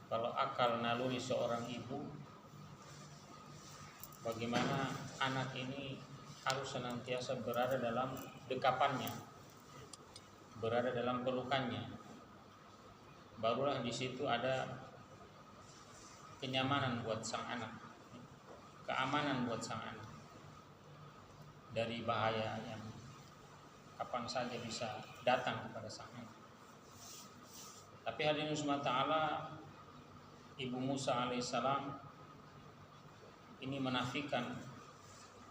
kalau akal naluri seorang ibu, bagaimana anak ini harus senantiasa berada dalam dekapannya, berada dalam pelukannya. Barulah di situ ada kenyamanan buat sang anak, keamanan buat sang anak dari bahaya yang kapan saja bisa datang kepada sang anak. Tapi hadirin subhanahu wa ta'ala, Ibu Musa alaihissalam ini menafikan,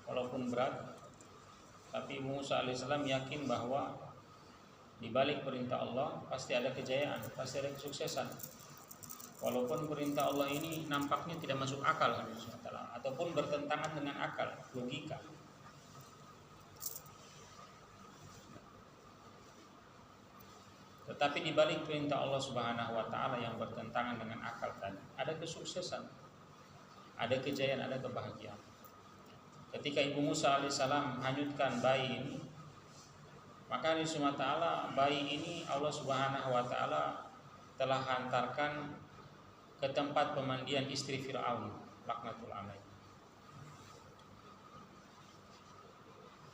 walaupun berat, tapi Ibu Musa alaihissalam yakin bahwa di balik perintah Allah pasti ada kejayaan, pasti ada kesuksesan. Walaupun perintah Allah ini nampaknya tidak masuk akal ataupun bertentangan dengan akal, logika. Tetapi di balik perintah Allah Subhanahu wa taala yang bertentangan dengan akal tadi, ada kesuksesan, ada kejayaan, ada kebahagiaan. Ketika Ibu Musa alaihissalam hanyutkan bayi ini, maka Allah Subhanahu wa taala, bayi ini Allah Subhanahu wa taala telah hantarkan ke tempat pemandian istri Fir'aun laknatul alaih.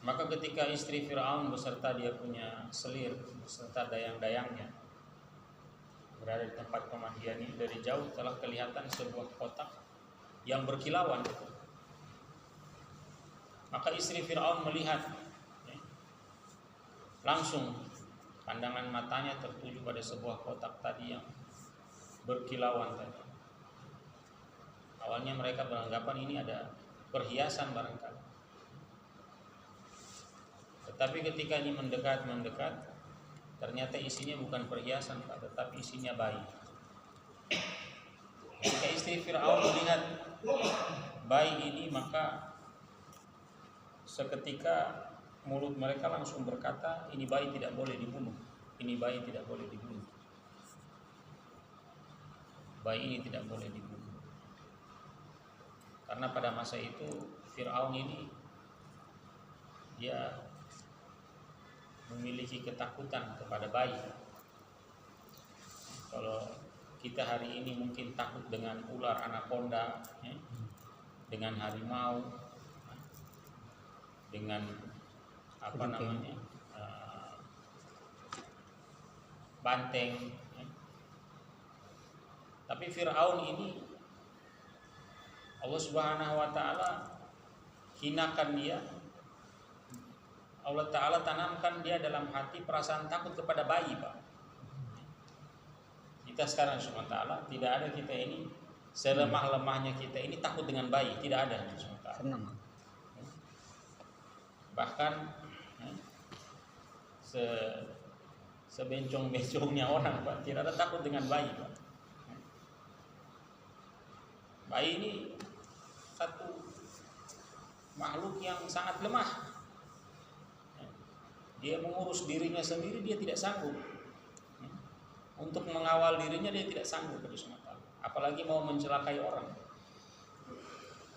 Maka ketika istri Fir'aun beserta dia punya selir, beserta dayang-dayangnya berada di tempat pemandian ini, dari jauh telah kelihatan sebuah kotak yang berkilauan. Maka istri Fir'aun melihat, langsung pandangan matanya tertuju pada sebuah kotak tadi yang berkilauan tadi. Awalnya mereka beranggapan ini ada perhiasan barangkali. Tetapi ketika ini mendekat, ternyata isinya bukan perhiasan, Pak, tetapi isinya bayi. Ketika istri Fir'aun melihat bayi ini, maka seketika mulut mereka langsung berkata, ini bayi tidak boleh dibunuh. Ini bayi tidak boleh dibunuh. Bayi ini tidak boleh dibunuh. Karena pada masa itu Fir'aun ini dia memiliki ketakutan kepada bayi. Kalau kita hari ini mungkin takut dengan ular anaconda, dengan harimau, dengan banteng. Tapi Fir'aun ini Allah Subhanahu wa taala hinakan dia. Allah Ta'ala tanamkan dia dalam hati perasaan takut kepada bayi, Pak. Kita sekarang subhanahu wa ta'ala, tidak ada kita ini, selemah-lemahnya kita ini takut dengan bayi, tidak ada subhanahu wa ta'ala. Bahkan sebencong-bencongnya orang, Pak, tidak ada takut dengan bayi, Pak. Bayi ini satu makhluk yang sangat lemah. Dia mengurus dirinya sendiri, dia tidak sanggup. Untuk mengawal dirinya, dia tidak sanggup. Apalagi mau mencelakai orang.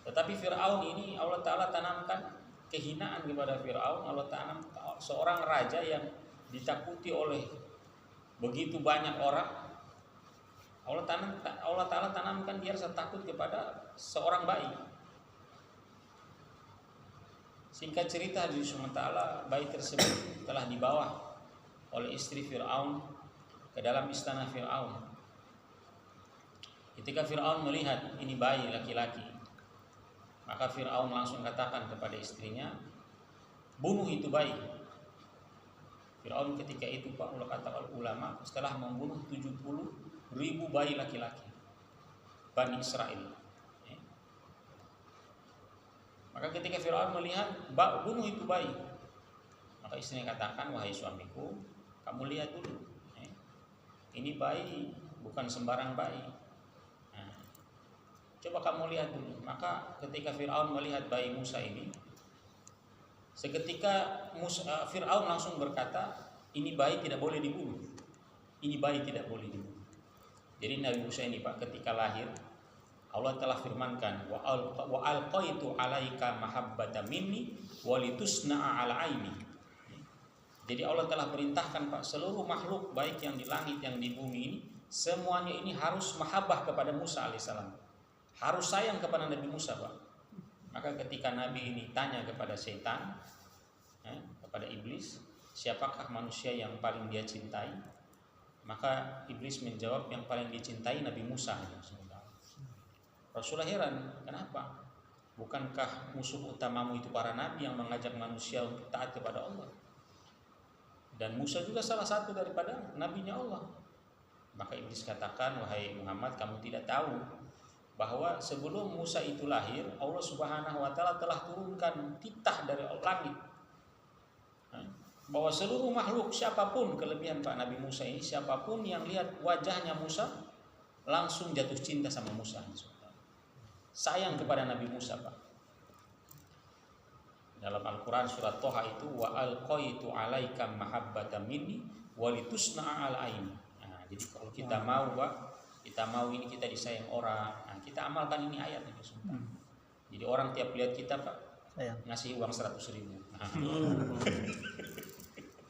Tetapi Fir'aun ini Allah Ta'ala tanamkan kehinaan kepada Fir'aun. Allah Ta'ala seorang raja yang ditakuti oleh begitu banyak orang. Allah Ta'ala tanamkan dia rasa takut kepada seorang bayi. Singkat cerita di SWT, bayi tersebut telah dibawa oleh istri Fir'aun ke dalam istana Fir'aun. Ketika Fir'aun melihat ini bayi laki-laki, maka Fir'aun langsung katakan kepada istrinya, bunuh itu bayi. Fir'aun ketika itu, Pak, kata ulama, setelah membunuh 70.000 bayi laki-laki Bani Israel. Maka ketika Fir'aun melihat, bunuh itu bayi, maka istrinya katakan, wahai suamiku, kamu lihat dulu, ini bayi bukan sembarang bayi. Nah, coba kamu lihat dulu. Maka ketika Fir'aun melihat bayi Musa ini, seketika Fir'aun langsung berkata, ini bayi tidak boleh dibunuh. Ini bayi tidak boleh dibunuh. Jadi Nabi Musa ini, Pak, ketika lahir, Allah telah firmankan, wa alqaitu alaika mahabbata minni walitusna'a ala aini. Jadi Allah telah perintahkan, Pak, seluruh makhluk baik yang di langit yang di bumi ini semuanya ini harus mahabbah kepada Musa alaihissalam, harus sayang kepada Nabi Musa, Pak. Maka ketika Nabi ini tanya kepada setan, kepada iblis, siapakah manusia yang paling dia cintai? Maka iblis menjawab, yang paling dicintai Nabi Musa. Rasulullah heran, kenapa? Bukankah musuh utamamu itu para nabi yang mengajak manusia untuk taat kepada Allah? Dan Musa juga salah satu daripada nabinya Allah. Maka iblis katakan, wahai Muhammad, kamu tidak tahu bahwa sebelum Musa itu lahir, Allah Subhanahu wa taala telah turunkan titah dari langit, bahwa seluruh makhluk, siapapun, kelebihan Pak Nabi Musa ini, siapapun yang lihat wajahnya Musa langsung jatuh cinta sama Musa, sayang kepada Nabi Musa, Pak. Dalam Al-Quran surat Toha itu, wa alqaitu alaika mahabbatan minni walitusna'a ala aini. Nah, jadi kalau kita mau, Pak, kita mau ini kita disayang orang, nah, kita amalkan ini ayat ini. Jadi orang tiap lihat kita, Pak, ngasih uang 100.000. Nah.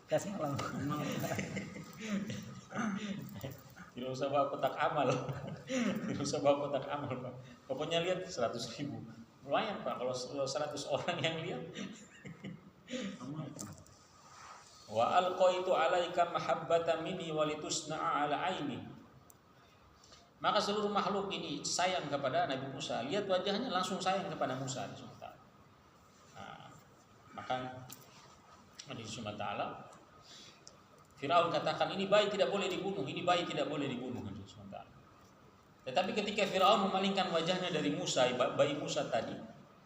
Kasih uang. Tidak usah bawa kotak amal. Tidak usah bawa kotak amal, Pak. Pokoknya lihat 100.000. Lumayan, Pak, kalau 100 orang yang lihat. Wa alqaitu alaika mahabbatan minni walitusna'a ala aini. Maka seluruh makhluk ini sayang kepada Nabi Musa. Lihat wajahnya langsung sayang kepada Musa. Nah, maka Allah Subhanahu wa taala, Firaun katakan, ini bayi tidak boleh dibunuh, ini bayi tidak boleh dibunuh. Tetapi ketika Firaun memalingkan wajahnya dari Musa, bayi Musa tadi,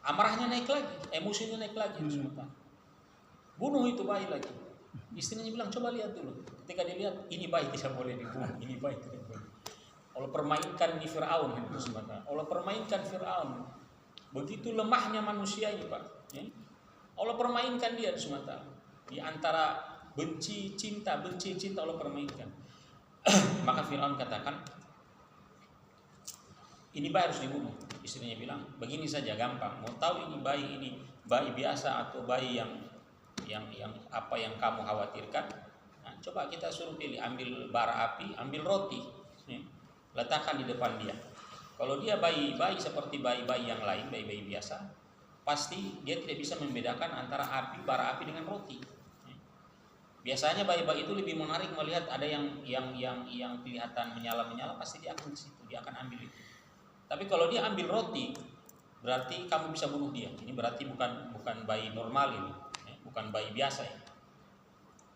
amarahnya naik lagi, emosinya naik lagi. Bunuh itu bayi lagi. Istrinya bilang, coba lihat dulu. Ketika dilihat, ini bayi tidak boleh dibunuh, ini bayi tidak boleh. Allah permainkan di Firaun, Allah permainkan Firaun. Begitu lemahnya manusia ini, Pak. Allah permainkan dia semata. Di antara benci cinta Allah permainkan. Maka Firaun katakan, ini bayi harus dibunuh. Istrinya bilang, begini saja gampang. Mau tahu ini bayi biasa atau bayi yang apa yang kamu khawatirkan? Nah, coba kita suruh pilih, ambil bara api, ambil roti, letakkan di depan dia. Kalau dia bayi seperti bayi-bayi yang lain, bayi-bayi biasa, pasti dia tidak bisa membedakan antara bara api dengan roti. Biasanya bayi-bayi itu lebih menarik melihat ada yang kelihatan menyala, pasti dia akan ke situ, dia akan ambil itu. Tapi kalau dia ambil roti, berarti kamu bisa bunuh dia. Ini berarti bukan bayi normal ini, bukan bayi biasa ini.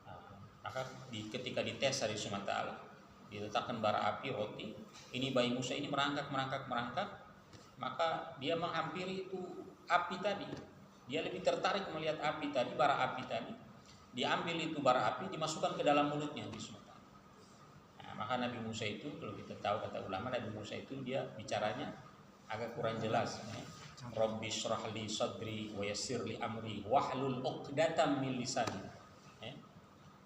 Nah, maka ketika dites dari Subhanahu wa taala, diletakkan bara api, roti, ini bayi Musa ini merangkak, maka dia menghampiri itu api tadi. Dia lebih tertarik melihat api tadi, bara api tadi. Diambil itu bara api, dimasukkan ke dalam mulutnya di Subhanahu. Maka Nabi Musa itu, kalau kita tahu kata ulama, Nabi Musa itu dia bicaranya agak kurang jelas. Rabbi shrah li sadri wa yassir li amri wahlul 'uqdatam min lisani.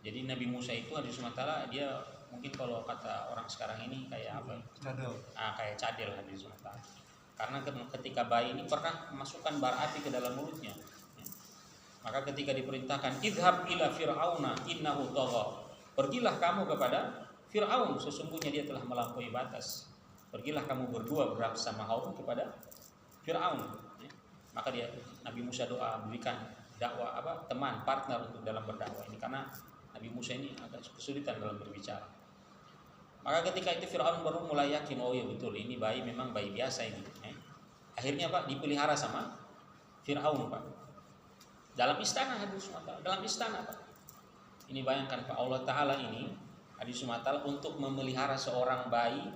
Jadi Nabi Musa itu hadis Subhanahu dia mungkin kalau kata orang sekarang ini kayak apa? Cadel. Kayak cadel hadis Subhanahu. Karena ketika bayi ini pernah memasukkan bara api ke dalam mulutnya. Maka ketika diperintahkan idhab ila fir'auna innahu tagha. Pergilah kamu kepada Fir'aun, sesungguhnya dia telah melampaui batas. Pergilah kamu berdua bersama Harun kepada Fir'aun. Maka Nabi Musa doa, berikan dakwah teman, partner untuk dalam berdakwah ini, karena Nabi Musa ini agak kesulitan dalam berbicara. Maka ketika itu Fir'aun baru mulai yakin, oh ya betul, ini bayi memang bayi biasa ini. Akhirnya, Pak, dipelihara sama Fir'aun, Pak. Dalam istana, dalam istana, Pak. Ini bayangkan, Pak, Allah Ta'ala ini hadis Sumatera untuk memelihara seorang bayi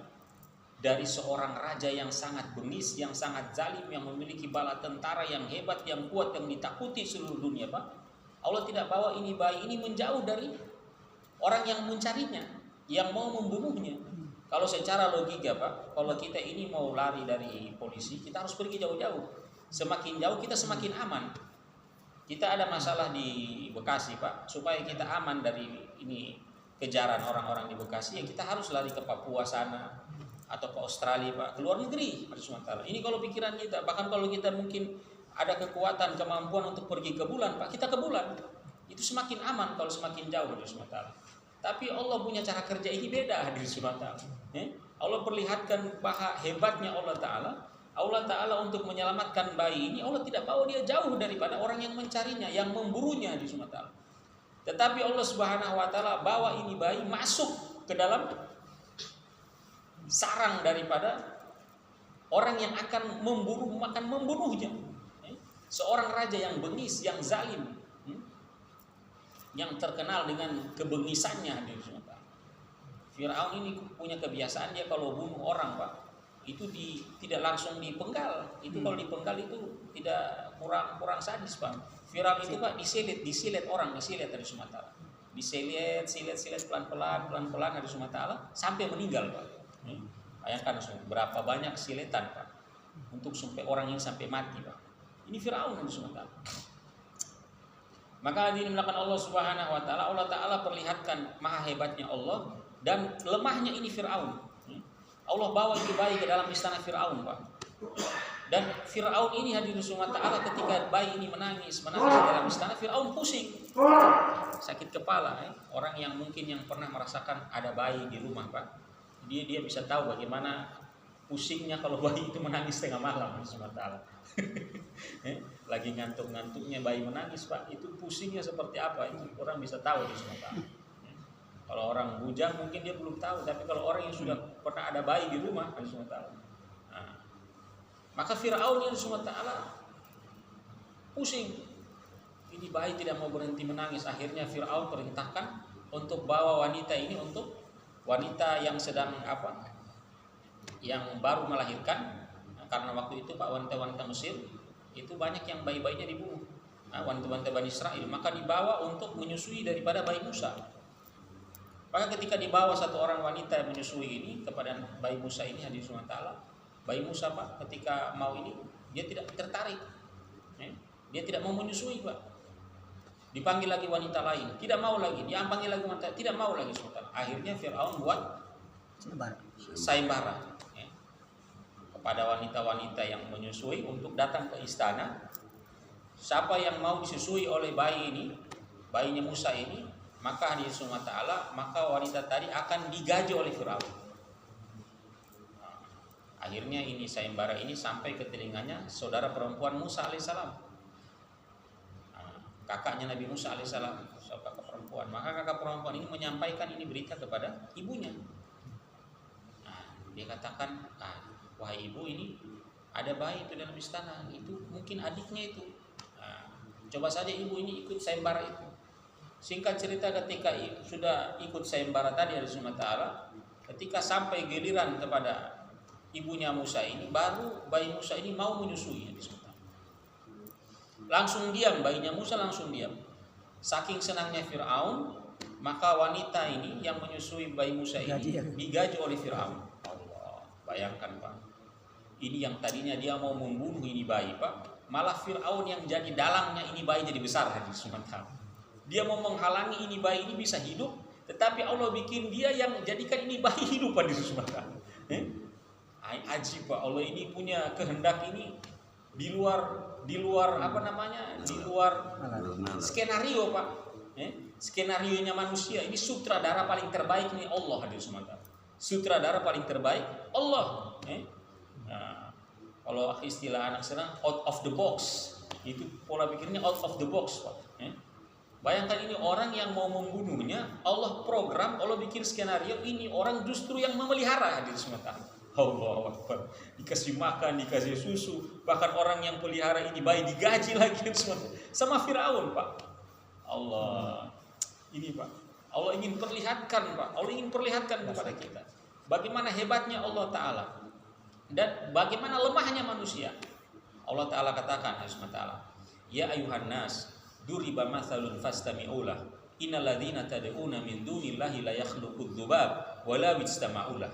dari seorang raja yang sangat bengis, yang sangat zalim, yang memiliki bala tentara yang hebat, yang kuat, yang ditakuti seluruh dunia, Pak. Allah tidak bawa ini bayi ini menjauh dari orang yang mencarinya, yang mau membunuhnya. Kalau secara logika, Pak, kalau kita ini mau lari dari polisi, kita harus pergi jauh-jauh. Semakin jauh kita semakin aman. Kita ada masalah di Bekasi, Pak, supaya kita aman dari ini kejaran orang-orang di Bekasi, ya kita harus lari ke Papua sana atau ke Australia, Pak, ke luar negeri. Ini kalau pikiran kita, bahkan kalau kita mungkin ada kekuatan, kemampuan untuk pergi ke bulan, Pak, kita ke bulan. Itu semakin aman kalau semakin jauh dari Sumatera. Tapi Allah punya cara kerja ini beda hadirin subhanahu wa ta'ala. Allah perlihatkan hebatnya Allah Ta'ala. Allah Ta'ala untuk menyelamatkan bayi ini, Allah tidak bawa dia jauh daripada orang yang mencarinya, yang memburunya di subhanahu wa ta'ala. Tetapi Allah Subhanahu wa ta'ala bawa ini bayi masuk ke dalam sarang daripada orang yang akan membunuhnya. Seorang raja yang bengis, yang zalim, yang terkenal dengan kebengisannya di subhanahu wa ta'ala. Firaun ini punya kebiasaan, dia kalau bunuh orang, Pak, itu tidak langsung dipenggal. Itu kalau dipenggal itu tidak kurang sadis, Pak. Firaun itu, Pak, disilet orang dari Sumatera. Disilet pelan-pelan dari Sumatera sampai meninggal, Pak. Bayangkan berapa banyak siletan, Pak, untuk sampai orang ini sampai mati, Pak. Ini Firaun dari Sumatera. Maka dimulakan Allah Subhanahu wa ta'ala, Allah Ta'ala perlihatkan maha hebatnya Allah dan lemahnya ini Firaun. Allah bawa ini bayi ke dalam istana Firaun, Pak. Dan Firaun ini hadirin subhanahu wa ta'ala, ketika bayi ini menangis di dalam istana, Firaun pusing, sakit kepala. Orang yang mungkin yang pernah merasakan ada bayi di rumah, Pak, dia bisa tahu bagaimana pusingnya kalau bayi itu menangis tengah malam, subhanahu wa ta'ala. Lagi ngantuk-ngantuknya bayi menangis, Pak, itu pusingnya seperti apa, itu orang bisa tahu, subhanahu wa ta'ala. Kalau orang bujang mungkin dia belum tahu, tapi kalau orang yang sudah pernah ada bayi di rumah, subhanahu wa ta'ala. Maka Firaun yang subhanahu wa ta'ala pusing. Ini bayi tidak mau berhenti menangis. Akhirnya Firaun perintahkan untuk bawa wanita ini, untuk wanita yang sedang yang baru melahirkan. Karena waktu itu, Pak, wanita-wanita Mesir itu banyak yang bayi-bayinya dibunuh. Wanita-wanita Bani Israel, maka dibawa untuk menyusui daripada bayi Musa. Maka ketika dibawa satu orang wanita yang menyusui ini kepada bayi Musa ini, hadirin subhanahu wa ta'ala, bayi Musa, Pak, ketika mau ini dia tidak tertarik, dia tidak mau menyusui, Pak. Dipanggil lagi wanita lain, tidak mau lagi. Dipanggil lagi wanita, tidak mau lagi, subhanallah. Akhirnya Firaun buat sayembara kepada wanita-wanita yang menyusui untuk datang ke istana. Siapa yang mau disusui oleh bayi ini, bayinya Musa ini, maka hadirin subhanahu wa ta'ala, maka wanita tadi akan digaji oleh Firaun. Akhirnya ini sayembara ini sampai ke telinganya saudara perempuan Musa alaihissalam, kakaknya Nabi Musa alaihissalam, kakak perempuan. Maka kakak perempuan ini menyampaikan ini berita kepada ibunya. Dia katakan, wahai ibu, ini ada bayi itu dalam istana, itu mungkin adiknya itu. Coba saja ibu ini ikut sayembara itu. Singkat cerita, ketika sudah ikut sayembara tadi dari subhanahu wa ta'ala, ketika sampai giliran kepada ibunya Musa ini, baru bayi Musa ini mau menyusui. Langsung diam, bayinya Musa langsung diam. Saking senangnya Firaun, maka wanita ini yang menyusui bayi Musa ini digaji oleh Firaun. Allah, bayangkan, Pak. Ini yang tadinya dia mau membunuh ini bayi, Pak, malah Firaun yang jadi dalangnya ini bayi jadi besar. Dia mau menghalangi ini bayi ini bisa hidup, tetapi Allah bikin dia yang jadikan ini bayi hidup di Sumatera. Ajib, Pak. Allah ini punya kehendak ini di luar di luar skenario, Pak. Skenarionya manusia. Ini sutradara paling terbaik ini Allah, hadirin Sumatera. Sutradara paling terbaik Allah. Kalau istilah anak sekarang, out of the box. Itu pola pikirnya out of the box, Pak. Bayangkan ini orang yang mau membunuhnya, Allah program, Allah bikin skenario, ini orang justru yang memelihara, hadirin Sumatera. Allah Akbar. Dikasih makan, dikasih susu, bahkan orang yang pelihara ini bayi digaji lagi sama Firaun, Pak. Allah. Ini, Pak, Allah ingin perlihatkan, Pak. Allah ingin perlihatkan kepada kita bagaimana hebatnya Allah Ta'ala dan bagaimana lemahnya manusia. Allah Ta'ala katakan, ya ayuhan nas, duriba mathalun fastami'ulah, innal ladzina tad'una min dunillahi la yakhluqud dzubab wa la yajtama'ulah.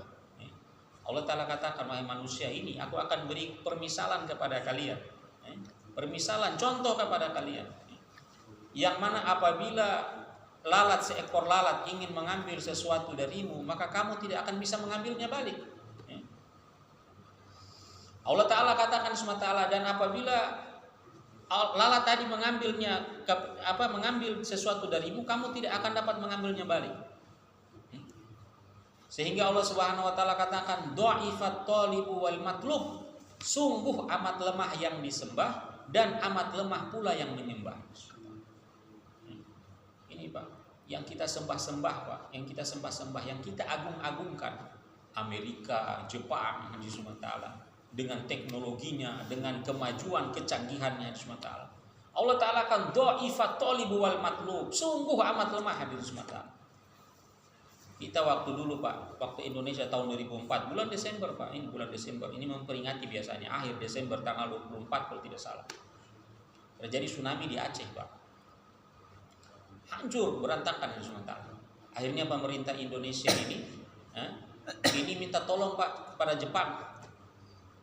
Allah Ta'ala katakan, wahai manusia ini, aku akan beri permisalan kepada kalian. Permisalan, contoh kepada kalian. Yang mana apabila seekor lalat ingin mengambil sesuatu darimu, maka kamu tidak akan bisa mengambilnya balik. Allah Ta'ala katakan SWT, dan apabila lalat tadi mengambil sesuatu darimu, kamu tidak akan dapat mengambilnya balik. Sehingga Allah Subhanahu wa taala katakan dha'ifat thalibu wal matlub, sungguh amat lemah yang disembah dan amat lemah pula yang menyembah. Ini Pak, yang kita sembah-sembah Pak, yang kita sembah-sembah, yang kita agung-agungkan, Amerika, Jepang di SWT, dengan teknologinya, dengan kemajuan kecanggihannya di SWT. Allah Ta'ala kan dha'ifat thalibu wal matlub, sungguh amat lemah di SWT. Kita waktu dulu Pak, waktu Indonesia tahun 2004, bulan Desember Pak, ini bulan Desember, ini memperingati biasanya akhir Desember tanggal 24 kalau tidak salah. Terjadi tsunami di Aceh Pak. Hancur, berantakan di Sumatera. Akhirnya pemerintah Indonesia ini minta tolong Pak kepada Jepang.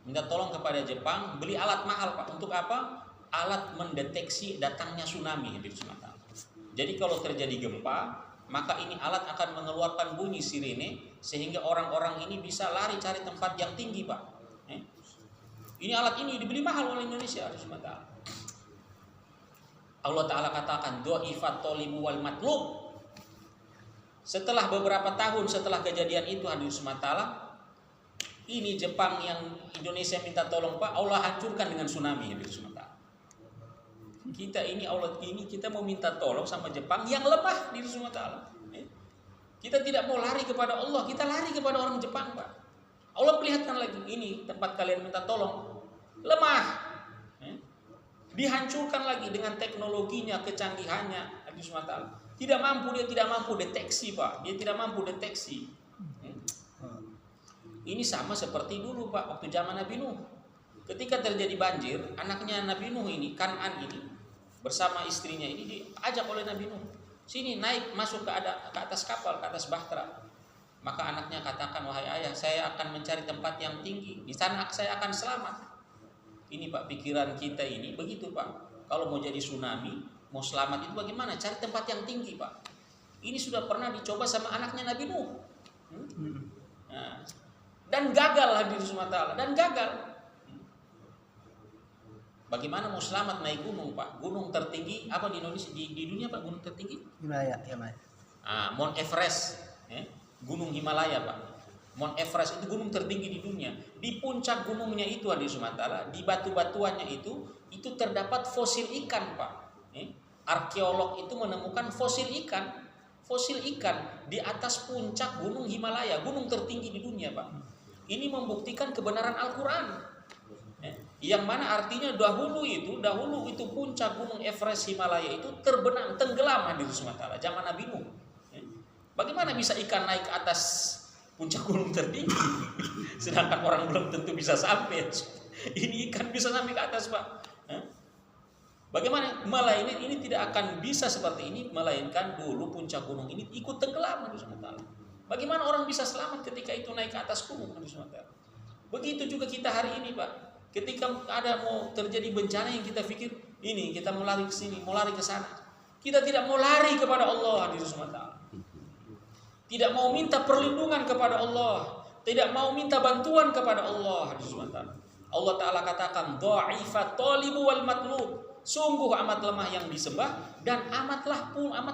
Minta tolong kepada Jepang beli alat mahal Pak. Untuk apa? Alat mendeteksi datangnya tsunami di Sumatera. Jadi kalau terjadi gempa, maka ini alat akan mengeluarkan bunyi sirene sehingga orang-orang ini bisa lari cari tempat yang tinggi Pak. Ini alat ini dibeli mahal oleh Indonesia di Sumatera. Allah Ta'ala katakan dha'ifat thalibu wal matlub. Setelah beberapa tahun setelah kejadian itu hadir Sumatera, ini Jepang yang Indonesia minta tolong Pak, Allah hancurkan dengan tsunami hadir Sumatera. Kita ini kita mau minta tolong sama Jepang yang lemah di Sumatera. Kita tidak mau lari kepada Allah, kita lari kepada orang Jepang Pak. Allah perlihatkan lagi, ini tempat kalian minta tolong lemah. Dihancurkan lagi dengan teknologinya, kecanggihannya di Sumatera. Dia tidak mampu deteksi Pak. Dia tidak mampu deteksi. Ini sama seperti dulu Pak, waktu zaman Nabi Nuh. Ketika terjadi banjir, anaknya Nabi Nuh ini, Kan'an ini, bersama istrinya ini diajak oleh Nabi Nuh. Sini naik masuk ke atas kapal, ke atas bahtera. Maka anaknya katakan, wahai ayah, saya akan mencari tempat yang tinggi. Di sana saya akan selamat. Ini Pak, pikiran kita ini begitu Pak. Kalau mau jadi tsunami, mau selamat itu bagaimana? Cari tempat yang tinggi Pak. Ini sudah pernah dicoba sama anaknya Nabi Nuh. Nah, dan gagal di Sumatera. Dan gagal. Bagaimana mau selamat naik gunung Pak? Gunung tertinggi apa di Indonesia? Di dunia Pak, gunung tertinggi? Himalaya. Mount Everest. Gunung Himalaya Pak. Mount Everest itu gunung tertinggi di dunia. Di puncak gunungnya itu di Sumatera, di batu-batuannya itu terdapat fosil ikan Pak. Arkeolog itu menemukan fosil ikan di atas puncak gunung Himalaya, gunung tertinggi di dunia Pak. Ini membuktikan kebenaran Al-Quran. Yang mana artinya dahulu itu puncak gunung Everest Himalaya itu tenggelam di Sumatera zaman Nabi Nuh. Bagaimana bisa ikan naik ke atas puncak gunung tertinggi, sedangkan orang belum tentu bisa sampai. Ini ikan bisa sampai ke atas Pak. Bagaimana? Malah ini tidak akan bisa seperti ini, melainkan dulu puncak gunung ini ikut tenggelam di Sumatera. Bagaimana orang bisa selamat ketika itu naik ke atas gunung di Sumatera? Begitu juga kita hari ini Pak. Ketika ada mau terjadi bencana yang kita pikir ini kita mau lari ke sini, mau lari ke sana, kita tidak mau lari kepada Allah di Sumatera. Tidak mau minta perlindungan kepada Allah, tidak mau minta bantuan kepada Allah di Sumatera. Allah Ta'ala katakan dha'ifat thalibu wal matlub, sungguh amat lemah yang disembah dan amat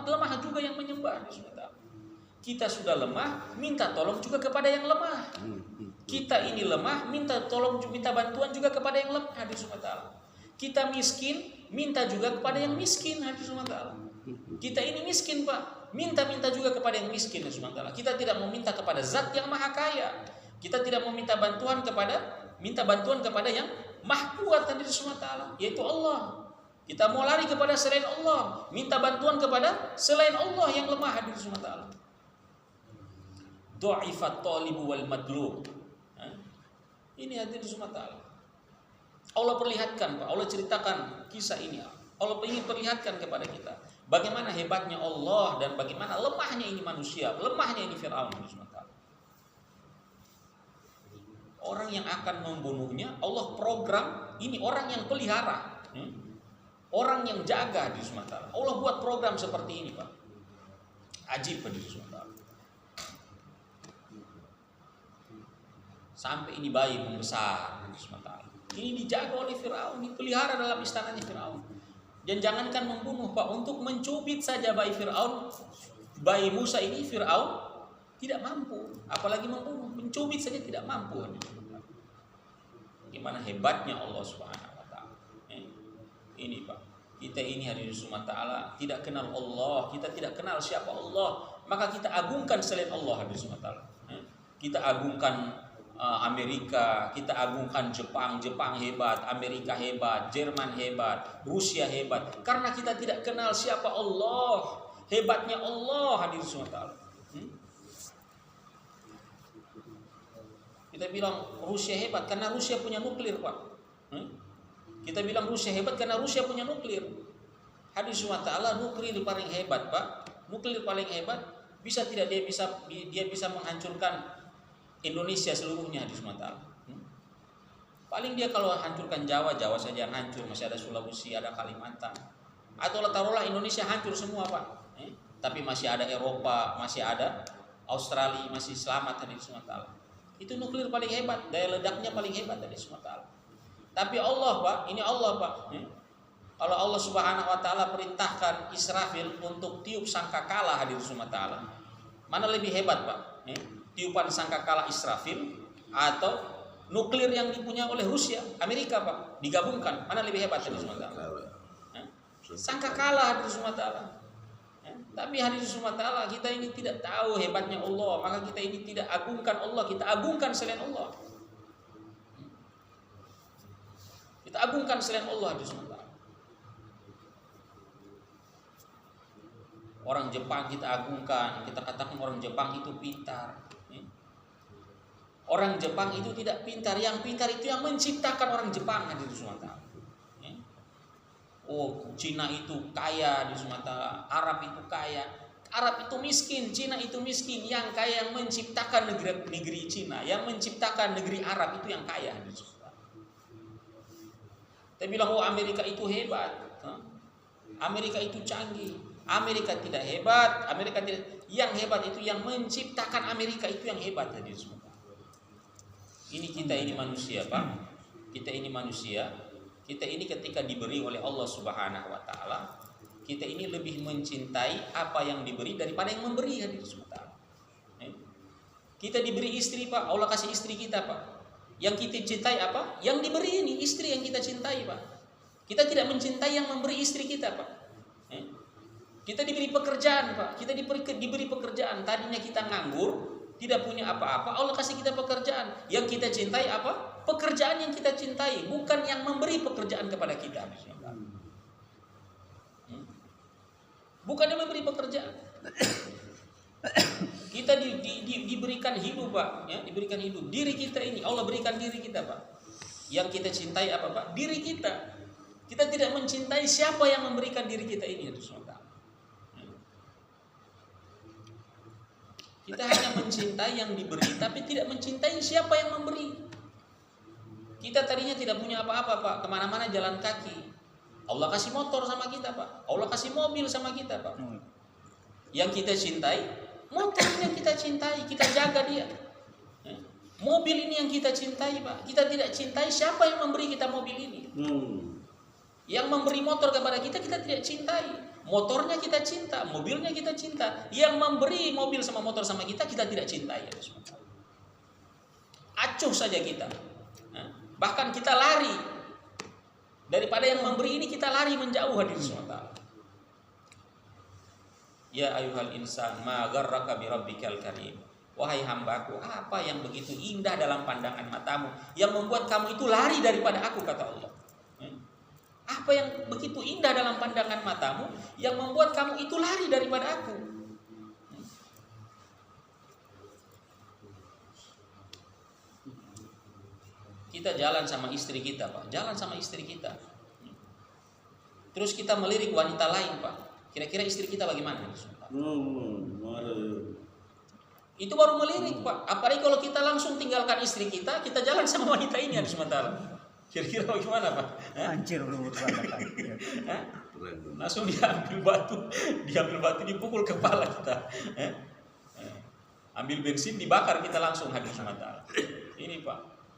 lemah juga yang menyembah di Sumatera. Kita sudah lemah, minta tolong juga kepada yang lemah. Kita ini lemah, minta bantuan juga kepada yang lemah di Sumatera. Kita miskin, minta juga kepada yang miskin di Sumatera. Kita ini miskin Pak, minta juga kepada yang miskin di Sumatera. Kita tidak mau minta kepada zat yang maha kaya. Kita tidak mau minta bantuan kepada yang maha kuat di Sumatera, yaitu Allah. Kita mau lari kepada selain Allah, minta bantuan kepada selain Allah yang lemah di Sumatera. Dha'ifat thalibu wal madlub. Ini hadir di Sumatera. Allah perlihatkan Pak, Allah ceritakan kisah ini. Allah ingin perlihatkan kepada kita bagaimana hebatnya Allah dan bagaimana lemahnya ini manusia, lemahnya ini Fir'aun di Sumatera. Orang yang akan membunuhnya Allah program, ini orang yang pelihara, orang yang jaga di Sumatera. Allah buat program seperti ini Pak. Ajib di Sumatera. Sampai ini bayi membesar di Sumatera. Ini dijaga oleh Fir'aun, dipelihara dalam istananya Fir'aun. Dan jangankan membunuh Pak, untuk mencubit saja bayi Fir'aun, bayi Musa ini Fir'aun Tidak mampu, apalagi membunuh, mencubit saja tidak mampu. Gimana hebatnya Allah Subhanahu wa taala. Ini Pak, kita ini hadirin subhanahu wa taala tidak kenal Allah, kita tidak kenal siapa Allah, maka kita agungkan selain Allah hadirin subhanahu wa taala. Kita agungkan Amerika, kita agungkan Jepang hebat, Amerika hebat, Jerman hebat, Rusia hebat, karena kita tidak kenal siapa Allah, hebatnya Allah hadirin subhanahu wa taala. Kita bilang Rusia hebat karena Rusia punya nuklir, Pak. Kita bilang Rusia hebat karena Rusia punya nuklir. Hadis SWT, nuklir paling hebat, Pak. Nuklir paling hebat, bisa tidak dia bisa menghancurkan Indonesia seluruhnya, hadis SWT. Paling dia kalau hancurkan Jawa saja yang hancur, masih ada Sulawesi, ada Kalimantan. Atau taruhlah Indonesia hancur semua, Pak. Tapi masih ada Eropa, masih ada Australia, masih selamat, hadis SWT. Itu nuklir paling hebat, daya ledaknya paling hebat dari SWT. Tapi Allah, Pak, ini Allah, Pak. Kalau Allah Subhanahu wa taala perintahkan Israfil untuk tiup sangkakala hadirin SWT, mana lebih hebat, Pak? Tiupan sangkakala Israfil atau nuklir yang dipunya oleh Rusia, Amerika, Pak, digabungkan, mana lebih hebat hadirin SWT? Sangkakala hadirin SWT. Tapi hadirin subhanahu wa ta'ala, kita ini tidak tahu hebatnya Allah, maka kita ini tidak agungkan Allah, kita agungkan selain Allah. Kita agungkan selain Allah hadirin subhanahu wa ta'ala. Orang Jepang kita agungkan, kita katakan orang Jepang itu pintar. Orang Jepang itu tidak pintar, yang pintar itu yang menciptakan orang Jepang hadirin subhanahu wa ta'ala. Oh, Cina itu kaya di Sumatera, Arab itu kaya, Arab itu miskin, Cina itu miskin. Yang kaya yang menciptakan negeri Cina, yang menciptakan negeri Arab itu yang kaya. Kita bilang, oh Amerika itu hebat, Amerika itu canggih. Amerika tidak hebat, Amerika tidak. Yang hebat itu yang menciptakan Amerika itu yang hebat. Ini kita ini manusia, Pak. Kita ini manusia. Kita ini ketika diberi oleh Allah Subhanahu wa taala, kita ini lebih mencintai apa yang diberi daripada yang memberi hadirin subhanahu. Kita diberi istri, Pak. Allah kasih istri kita, Pak. Yang kita cintai apa? Yang diberi ini istri yang kita cintai, Pak. Kita tidak mencintai yang memberi istri kita, Pak. Kita diberi pekerjaan, Pak. Kita diberi pekerjaan. Tadinya kita nganggur, tidak punya apa-apa, Allah kasih kita pekerjaan. Yang kita cintai apa? Pekerjaan yang kita cintai, bukan yang memberi pekerjaan kepada kita. Bukan yang memberi pekerjaan. Kita diberikan hidup, Pak, ya, diberikan hidup. Diri kita ini Allah berikan diri kita, Pak. Yang kita cintai apa, Pak? Diri kita. Kita tidak mencintai siapa yang memberikan diri kita ini, Kita hanya mencintai yang diberi, tapi tidak mencintai siapa yang memberi. Kita tadinya tidak punya apa-apa, Pak. Kemana-mana jalan kaki. Allah kasih motor sama kita, Pak. Allah kasih mobil sama kita, Pak. Yang kita cintai, motor ini yang kita cintai, kita jaga dia. Mobil ini yang kita cintai, Pak. Kita tidak cintai siapa yang memberi kita mobil ini. Yang memberi motor kepada kita, kita tidak cintai. Motornya kita cinta, mobilnya kita cinta. Yang memberi mobil sama motor sama kita, kita tidak cintai. Acuh saja kita. Bahkan kita lari. Daripada yang memberi ini, kita lari menjauh hadirin subhanahu. Ya ayuhal insan, ma gharraka bi rabbikal karim. Wahai hambaku, apa yang begitu indah dalam pandangan matamu yang membuat kamu itu lari daripada aku, kata Allah. Apa yang begitu indah dalam pandangan matamu yang membuat kamu itu lari daripada aku? Kita jalan sama istri kita, Pak. Jalan sama istri kita. Terus kita melirik wanita lain, Pak. Kira-kira istri kita bagaimana? Itu baru melirik, Pak. Apalagi kalau kita langsung tinggalkan istri kita, kita jalan sama wanita ini ada sementara. Kira-kira bagaimana, Pak? Hancur rumah tangga. Langsung diambil batu dipukul kepala kita. Ambil bensin dibakar kita langsung hadir sementara. Ini, Pak.